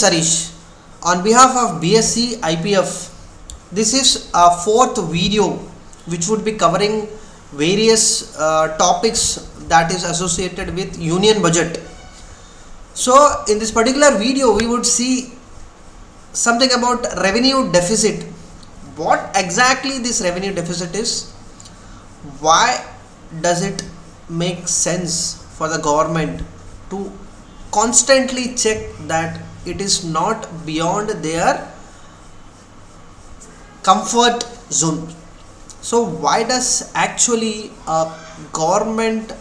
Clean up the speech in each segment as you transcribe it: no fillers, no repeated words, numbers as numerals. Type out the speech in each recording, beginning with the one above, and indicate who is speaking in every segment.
Speaker 1: Sarish on behalf of BSc IPF. This is a fourth video which would be covering various topics that is associated with union budget. So in this particular video we would see something about revenue deficit. What exactly this revenue deficit is? Why does it make sense for the government to constantly check that it is not beyond their comfort zone? So why does actually a government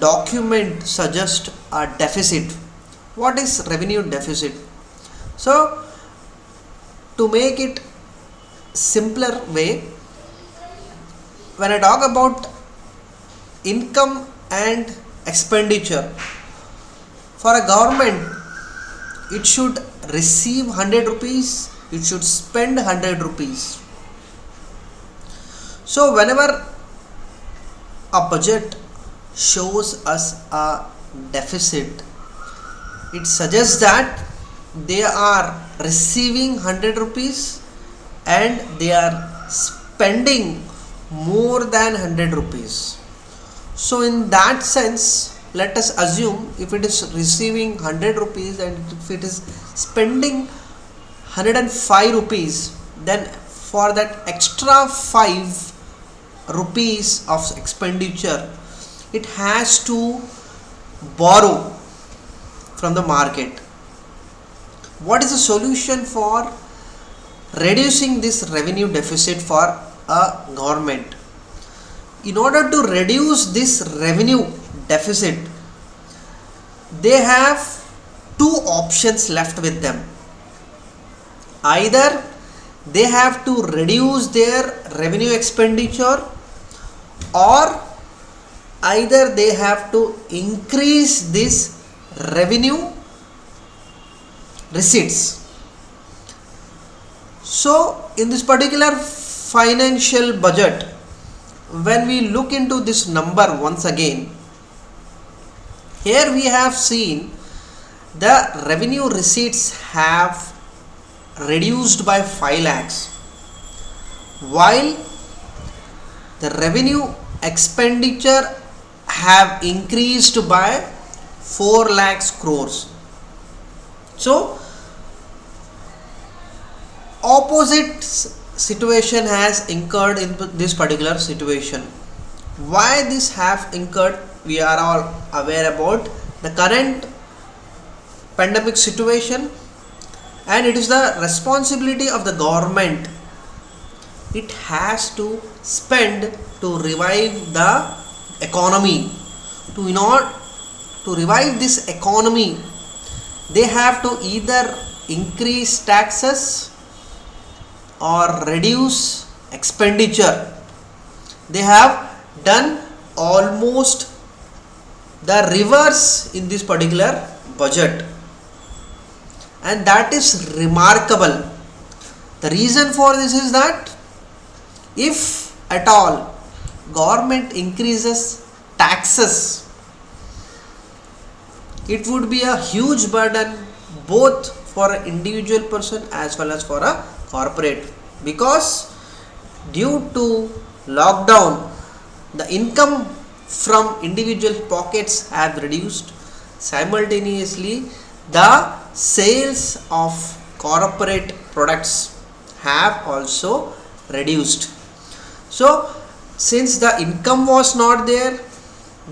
Speaker 1: document suggest a deficit? What is revenue deficit? So to make it simpler way, when I talk about income and expenditure, for a government it should receive 100 rupees, it should spend 100 rupees. So whenever a budget shows us a deficit, it suggests that they are receiving 100 rupees and they are spending more than 100 rupees. So in that sense, let us assume if it is receiving 100 rupees and if it is spending 105 rupees, then for that extra 5 rupees of expenditure, it has to borrow from the market. What is the solution for reducing this revenue deficit for a government? In order to reduce this revenue deficit, they have two options left with them. Either they have to reduce their revenue expenditure, or either they have to increase this revenue receipts. So in this particular financial budget, when we look into this number once again, here we have seen the revenue receipts have reduced by 5 lakhs, while the revenue expenditure have increased by 4 lakhs crores. So opposite situation has incurred in this particular situation. Why this have incurred? We are all aware about the current pandemic situation, and it is the responsibility of the government. It has to spend to revive the economy. In order to revive this economy, they have to either increase taxes or reduce expenditure. They have done almost the reverse in this particular budget, and that is remarkable. The reason for this is that if at all government increases taxes, it would be a huge burden both for an individual person as well as for a corporate, because due to lockdown the income from individual pockets have reduced. Simultaneously the sales of corporate products have also reduced. So since the income was not there,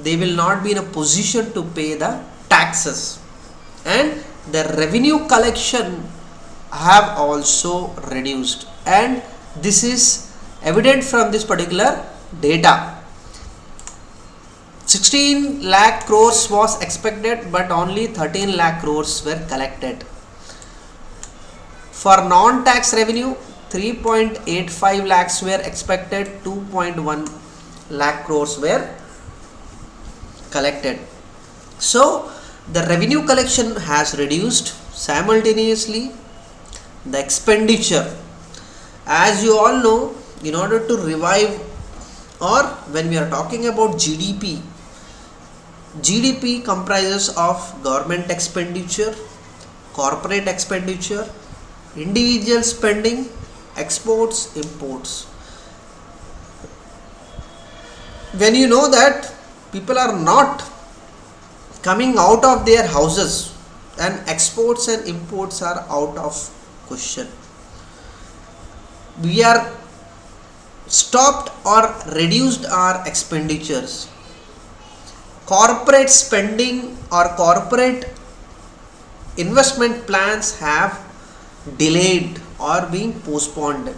Speaker 1: they will not be in a position to pay the taxes, and the revenue collection have also reduced, and this is evident from this particular data. 16 lakh crores was expected, but only 13 lakh crores were collected. For non-tax revenue, 3.85 lakhs were expected, 2.1 lakh crores were collected. So the revenue collection has reduced. Simultaneously the expenditure, as you all know, in order to revive, or when we are talking about GDP comprises of government expenditure corporate expenditure, individual spending, exports, imports. When you know that people are not coming out of their houses and exports and imports are out of question, we are stopped or reduced our expenditures, corporate spending or corporate investment plans have delayed or being postponed.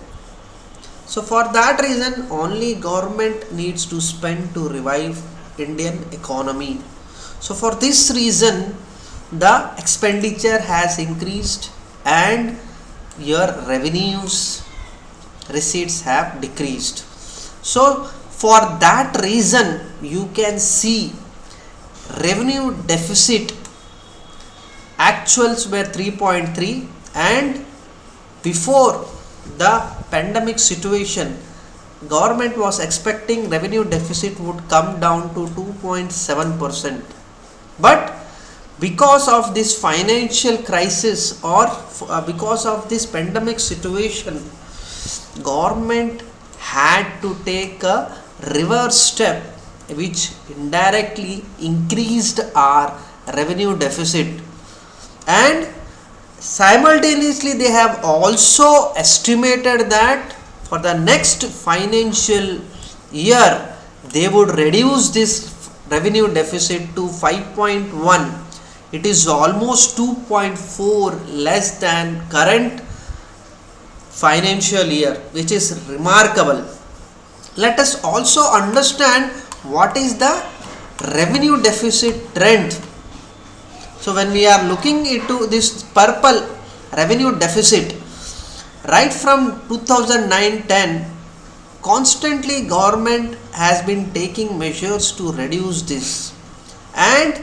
Speaker 1: So for that reason only government needs to spend to revive Indian economy. So for this reason the expenditure has increased and your revenues receipts have decreased. So for that reason you can see revenue deficit actuals were 3.3, and before the pandemic situation government was expecting revenue deficit would come down to 2.7%, but because of this financial crisis or because of this pandemic situation government had to take a reverse step which indirectly increased our revenue deficit, and simultaneously they have also estimated that for the next financial year they would reduce this revenue deficit to 5.1. It is almost 2.4 less than current financial year, which is remarkable. Let us also understand what is the revenue deficit trend. So when we are looking into this purple revenue deficit, right from 2009-10 constantly government has been taking measures to reduce this, and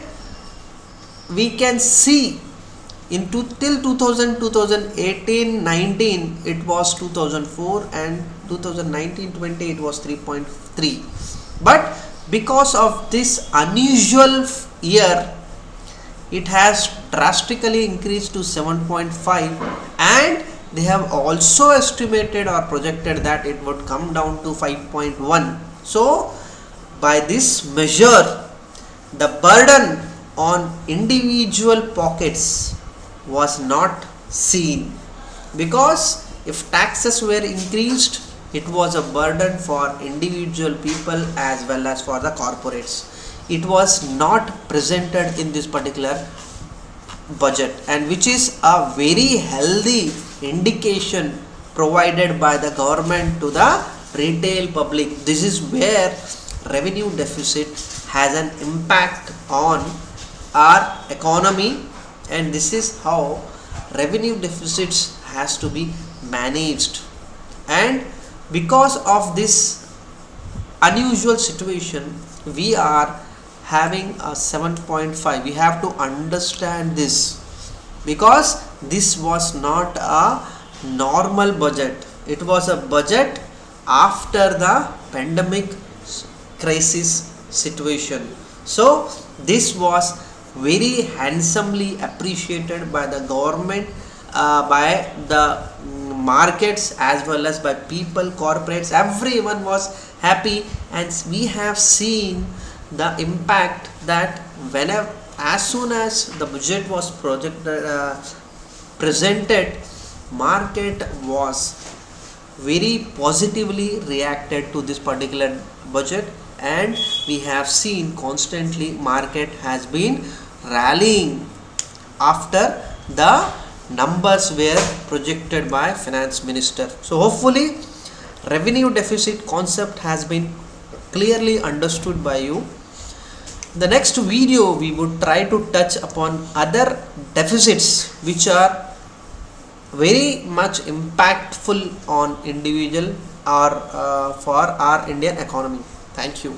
Speaker 1: we can see till 2018-19 it was 2004, and 2019-20 it was 3.3, but because of this unusual year it has drastically increased to 7.5, and they have also estimated or projected that it would come down to 5.1. So by this measure the burden on individual pockets was not seen, because if taxes were increased it was a burden for individual people as well as for the corporates. It was not presented in this particular budget, and which is a very healthy indication provided by the government to the retail public. This is where revenue deficit has an impact on our economy, and this is how revenue deficits has to be managed. And because of this unusual situation we are having a 7.5. We have to understand this, because this was not a normal budget. It was a budget after the pandemic crisis situation. So this was very handsomely appreciated by the government, by the markets as well as by people, corporates. Everyone was happy, and we have seen the impact that whenever as soon as the budget was presented, market was very positively reacted to this particular budget, and we have seen constantly market has been rallying after the numbers were projected by finance minister. So hopefully revenue deficit concept has been clearly understood by you. The next video we would try to touch upon other deficits which are very much impactful on individual or for our Indian economy. Thank you.